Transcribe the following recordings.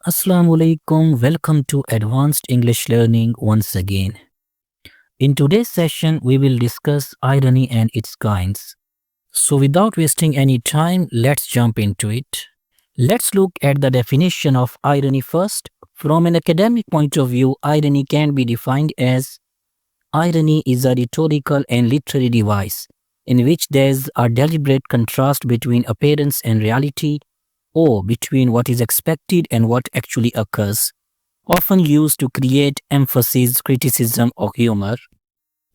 Assalamu alaikum. Welcome to Advanced English Learning once again. In today's session, we will discuss irony and its kinds. So, without wasting any time, let's jump into it. Let's look at the definition of irony first. From an academic point of view, irony can be defined as irony is a rhetorical and literary device in which there's a deliberate contrast between appearance and reality, or between what is expected and what actually occurs, often used to create emphasis, criticism or humor.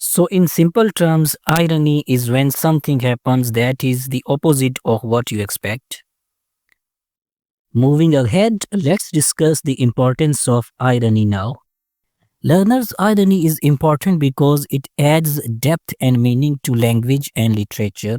So in simple terms, irony is when something happens that is the opposite of what you expect. Moving ahead, let's discuss the importance of irony now. Learners, irony is important because it adds depth and meaning to language and literature.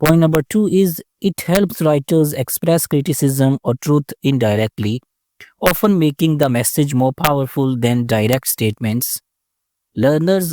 Point number 2 is it helps writers express criticism or truth indirectly, often making the message more powerful than direct statements. Learners,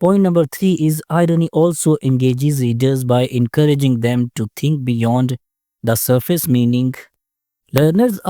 Point number 3 is irony also engages readers by encouraging them to think beyond the surface meaning. Learners,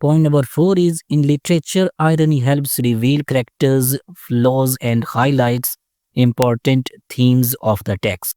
Point number 4 is in literature, irony helps reveal characters, flaws and highlights important themes of the text.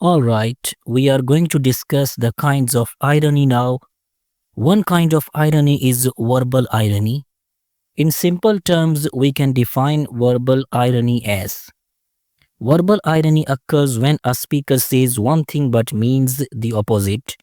Alright, we are going to discuss the kinds of irony now. One kind of irony is verbal irony. In simple terms, we can define verbal irony as verbal irony occurs when a speaker says one thing but means the opposite.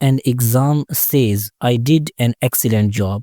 an exam says I did an excellent job.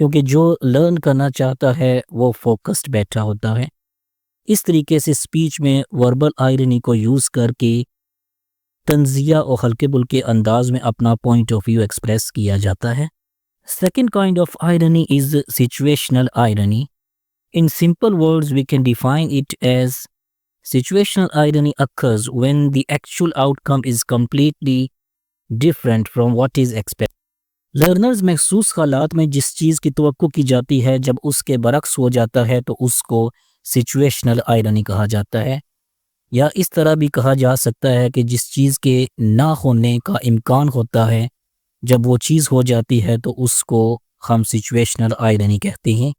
کیونکہ جو learn کرنا چاہتا ہے وہ focused بیٹھا ہوتا ہے۔ اس طریقے سے اسپیچ میں وربل آئرنی کو یوز کر کے تنزیہ اور ہلکے بلکے انداز میں اپنا پوائنٹ آف ویو ایکسپریس کیا جاتا ہے۔ Second kind of irony is situational irony. In simple words, we can define it as situational irony occurs when the actual outcome is completely different from what is expected. Learners مخصوص حالات میں جس چیز کی توقع کی جاتی ہے جب اس کے برعکس ہو جاتا ہے تو اس کو سچویشنل آئرنی کہا جاتا ہے، یا اس طرح بھی کہا جا سکتا ہے کہ جس چیز کے نہ ہونے کا امکان ہوتا ہے جب وہ چیز ہو جاتی ہے تو اس کو ہم سچویشنل آئرنی کہتے ہیں۔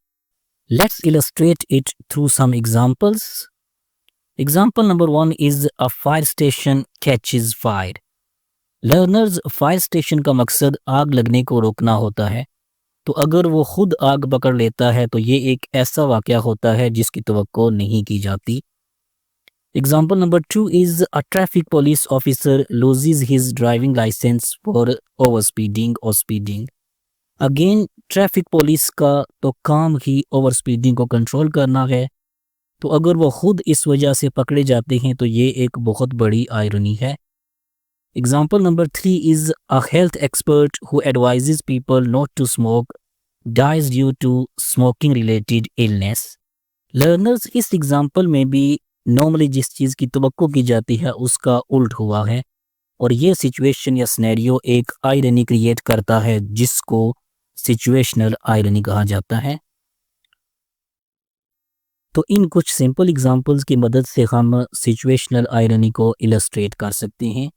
Let's illustrate it through some examples. Example number 1 is a fire station catches fire. Learners fire station کا مقصد آگ لگنے کو روکنا ہوتا ہے، تو اگر وہ خود آگ پکڑ لیتا ہے تو یہ ایک ایسا واقعہ ہوتا ہے جس کی توقع نہیں کی جاتی۔ Example number 2 is a traffic police officer loses his driving license for overspeeding or speeding. Again traffic police کا تو کام ہی اوور سپیڈنگ کو کنٹرول کرنا ہے، تو اگر وہ خود اس وجہ سے پکڑے جاتے ہیں تو یہ ایک بہت بڑی آئرنی ہے۔ Example number 3 is a health expert who advises people not to smoke dies due to smoking related illness. Learners اس ایگزامپل میں بھی نارملی جس چیز کی توقع کی جاتی ہے اس کا الٹ ہوا ہے، اور یہ سچویشن یا سینیریو ایک آئرنی کریٹ کرتا ہے جس کو سچویشنل آئرنی کہا جاتا ہے۔ تو ان کچھ سمپل ایگزامپلز کی مدد سے ہم سچویشنل آئرنی کو السٹریٹ کر سکتے ہیں۔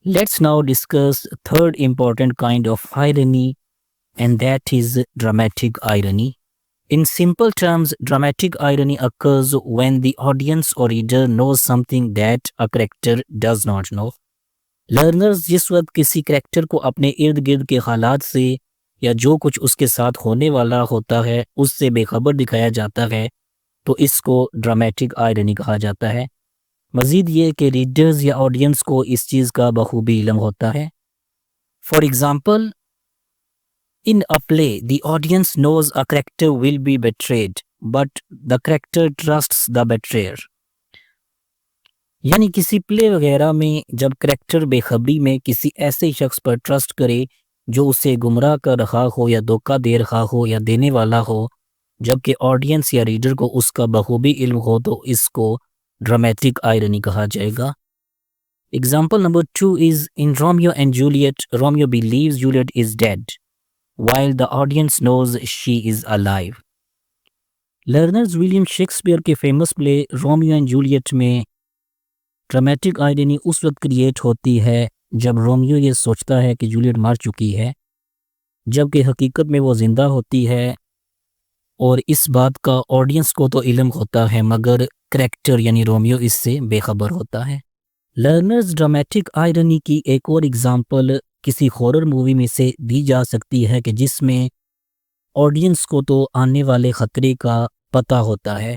Let's now discuss third important kind of irony and that is dramatic irony. In simple terms, dramatic irony occurs when the audience or reader knows something that a character does not know. Learners جس وقت کسی character کو اپنے ارد گرد کے حالات سے یا جو کچھ اس کے ساتھ ہونے والا ہوتا ہے اس سے بے خبر دکھایا جاتا ہے تو اس کو ڈرامیٹک آئرنی کہا جاتا ہے۔ مزید یہ کہ ریڈرز یا آڈینس کو اس چیز کا بخوبی علم ہوتا ہے۔ For example, in a play, the audience knows a character will be betrayed, but the character trusts the betrayer. یعنی کسی پلے وغیرہ میں جب کریکٹر بے خبری میں کسی ایسے شخص پر ٹرسٹ کرے جو اسے گمراہ کر رہا ہو یا دھوکہ دے رہا ہو یا دینے والا ہو، جبکہ آڈینس یا ریڈر کو اس کا بخوبی علم ہو تو اس کو ڈرامیٹک آئرنی کہا جائے گا۔ Example number 2 is in Romeo and Juliet, Romeo believes Juliet is dead, while the audience knows she is alive. Learners William Shakespeare کے famous play Romeo and Juliet میں ڈرامیٹک آئرنی اس وقت create ہوتی ہے جب Romeo یہ سوچتا ہے کہ جولیٹ مر چکی ہے، جبکہ حقیقت میں وہ زندہ ہوتی ہے، اور اس بات کا آڈینس کو تو علم ہوتا ہے مگر کریکٹر یعنی رومیو اس سے بے خبر ہوتا ہے۔ لرنرز ڈرامیٹک آئرنی کی ایک اور ایگزامپل کسی ہارر مووی میں سے دی جا سکتی ہے کہ جس میں آڈینس کو تو آنے والے خطرے کا پتہ ہوتا ہے،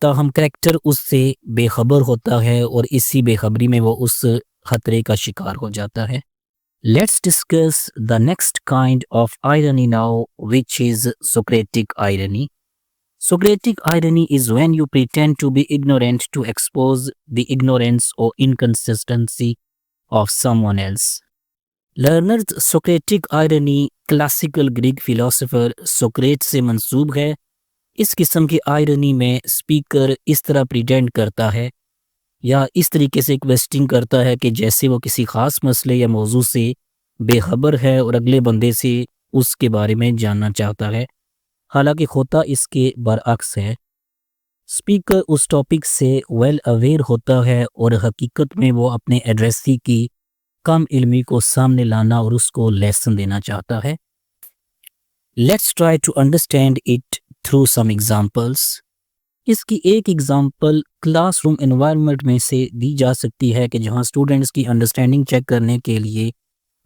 تاہم کریکٹر اس سے بے خبر ہوتا ہے اور اسی بے خبری میں وہ اس خطرے کا شکار ہو جاتا ہے۔ Let's discuss the next kind of irony now which is Socratic irony. Socratic irony is when you pretend to be ignorant to expose the ignorance or inconsistency of someone else. Learners Socratic irony classical Greek philosopher Socrates سے منسوب ہے۔ اس قسم کی irony میں speaker اس طرح pretend کرتا ہے یا اس طریقے سے کویسچن کرتا ہے کہ جیسے وہ کسی خاص مسئلے یا موضوع سے بے خبر ہے اور اگلے بندے سے اس کے بارے میں جاننا چاہتا ہے، حالانکہ ہوتا اس کے برعکس ہے۔ اسپیکر اس ٹاپک سے ویل اویئر ہوتا ہے اور حقیقت میں وہ اپنے ایڈریسی کی کم علمی کو سامنے لانا اور اس کو لیسن دینا چاہتا ہے۔ Let's try to understand it through some examples. اس کی ایک ایگزامپل کلاس روم انوائرمنٹ میں سے دی جا سکتی ہے کہ جہاں اسٹوڈنٹس کی انڈرسٹینڈنگ چیک کرنے کے لیے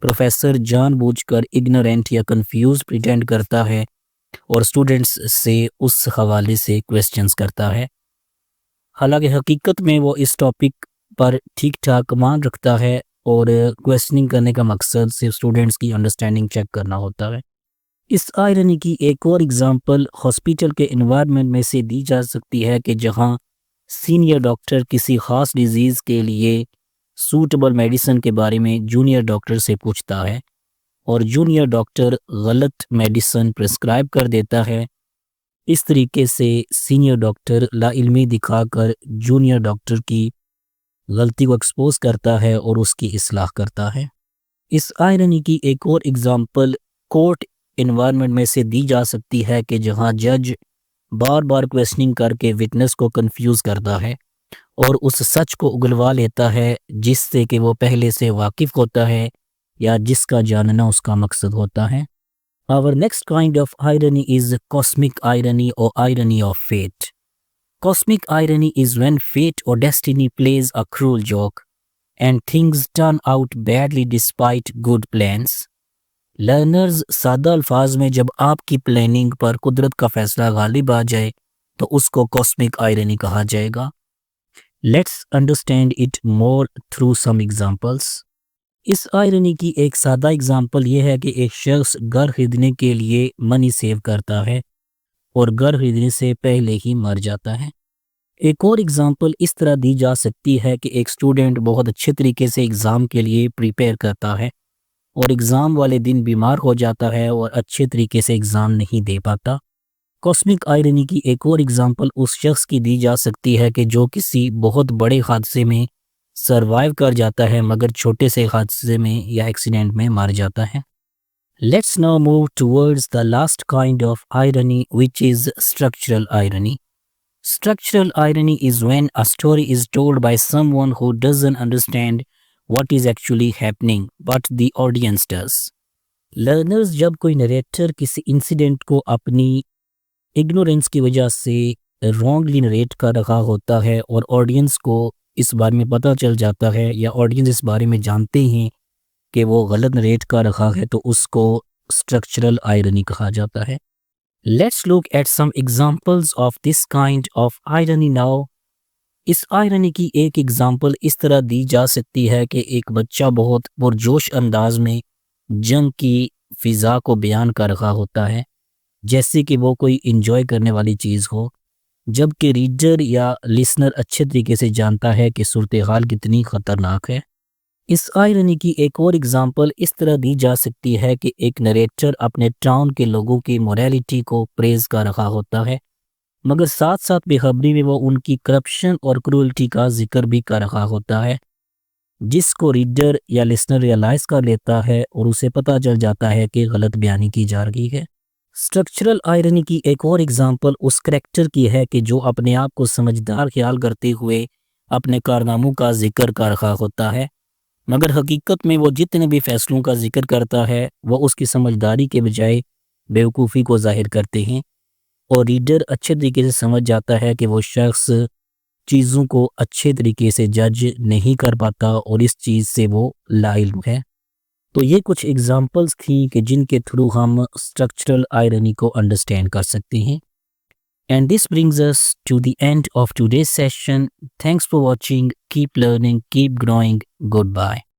پروفیسر جان بوجھ کر اگنورینٹ یا کنفیوز پریٹینڈ کرتا ہے اور اسٹوڈنٹس سے اس حوالے سے کویسچنز کرتا ہے، حالانکہ حقیقت میں وہ اس ٹاپک پر ٹھیک ٹھاک کمانڈ رکھتا ہے اور کویسچننگ کرنے کا مقصد صرف اسٹوڈنٹس کی انڈرسٹینڈنگ چیک کرنا ہوتا ہے۔ اس آئرنی کی ایک اور اگزامپل ہاسپٹل کے انوائرمنٹ میں سے دی جا سکتی ہے کہ جہاں سینئر ڈاکٹر کسی خاص ڈیزیز کے لیے سوٹیبل میڈیسن کے بارے میں جونیئر ڈاکٹر سے پوچھتا ہے اور جونیئر ڈاکٹر غلط میڈیسن پرسکرائب کر دیتا ہے۔ اس طریقے سے سینئر ڈاکٹر لا علمی دکھا کر جونیئر ڈاکٹر کی غلطی کو ایکسپوز کرتا ہے اور اس کی اصلاح کرتا ہے۔ اس آئرنی کی ایک اور اگزامپل کورٹ انوائرمنٹ میں سے دی جا سکتی ہے کہ جہاں جج بار بار کویسچننگ کر کے وٹنس کو کنفیوز کرتا ہے اور اس سچ کو اگلوا لیتا ہے جس سے کہ وہ پہلے سے واقف ہوتا ہے یا جس کا جاننا اس کا مقصد ہوتا ہے۔ Our next kind of irony is cosmic irony or irony of fate. Cosmic irony is when fate or destiny plays a cruel joke and things turn out badly despite good plans. Learners سادہ الفاظ میں جب آپ کی planning پر قدرت کا فیصلہ غالب آ جائے تو اس کو کاسمک آئرنی کہا جائے گا۔ Let's understand it more through some examples. اس آئرنی کی ایک سادہ ایگزامپل یہ ہے کہ ایک شخص گھر خریدنے کے لیے منی سیو کرتا ہے اور گھر خریدنے سے پہلے ہی مر جاتا ہے۔ ایک اور ایگزامپل اس طرح دی جا سکتی ہے کہ ایک اسٹوڈنٹ بہت اچھے طریقے سے ایگزام کے لیے پریپیئر کرتا ہے اور ایگزام والے دن بیمار ہو جاتا ہے اور اچھے طریقے سے ایگزام نہیں دے پاتا۔ کاسمک آئرنی کی ایک اور ایگزامپل اس شخص کی دی جا سکتی ہے کہ جو کسی بہت بڑے حادثے میں سروائیو کر جاتا ہے مگر چھوٹے سے حادثے میں یا ایکسیڈنٹ میں مر جاتا ہے۔ Let's now move towards the last kind of irony which is structural irony. Structural irony is when a story is told by someone who doesn't understand what is actually happening but the audience does. Learners جب کوئی narrator کسی incident کو اپنی ignorance کی وجہ سے wrongly narrate کر رہا ہوتا ہے اور آڈینس کو اس بارے میں پتہ چل جاتا ہے یا آڈینس اس بارے میں جانتے ہیں کہ وہ غلط نریٹ کر رہا ہے تو اس کو اسٹرکچرل آئرنی کہا جاتا ہے۔ Let's look at some examples of this kind of irony now. اس آئرنی کی ایک ایگزامپل اس طرح دی جا سکتی ہے کہ ایک بچہ بہت پرجوش انداز میں جنگ کی فضا کو بیان کر رہا ہوتا ہے جیسے کہ وہ کوئی انجوائے کرنے والی چیز ہو، جبکہ ریڈر یا لسنر اچھے طریقے سے جانتا ہے کہ صورتحال کتنی خطرناک ہے۔ اس آئرنی کی ایک اور ایگزامپل اس طرح دی جا سکتی ہے کہ ایک نریٹر اپنے ٹاؤن کے لوگوں کی موریلٹی کو پریز کر رہا ہوتا ہے مگر ساتھ ساتھ بے خبری میں وہ ان کی کرپشن اور کرولٹی کا ذکر بھی کر رہا ہوتا ہے جس کو ریڈر یا لسنر ریئلائز کر لیتا ہے اور اسے پتہ چل جاتا ہے کہ غلط بیانی کی جا رہی ہے۔ اسٹرکچرل آئرنی کی ایک اور ایگزامپل اس کریکٹر کی ہے کہ جو اپنے آپ کو سمجھدار خیال کرتے ہوئے اپنے کارناموں کا ذکر کر رہا ہوتا ہے مگر حقیقت میں وہ جتنے بھی فیصلوں کا ذکر کرتا ہے وہ اس کی سمجھداری کے بجائے بیوقوفی کو ظاہر کرتے ہیں اور ریڈر اچھے طریقے سے سمجھ جاتا ہے کہ وہ شخص چیزوں کو اچھے طریقے سے جج نہیں کر پاتا اور اس چیز سے وہ لا علم ہے۔ تو یہ کچھ ایگزامپلس تھیں کہ جن کے تھرو ہم اسٹرکچرل آئرنی کو انڈرسٹینڈ کر سکتے ہیں۔ And this brings us to the end of today's session. Thanks for watching. Keep learning, keep growing. Goodbye.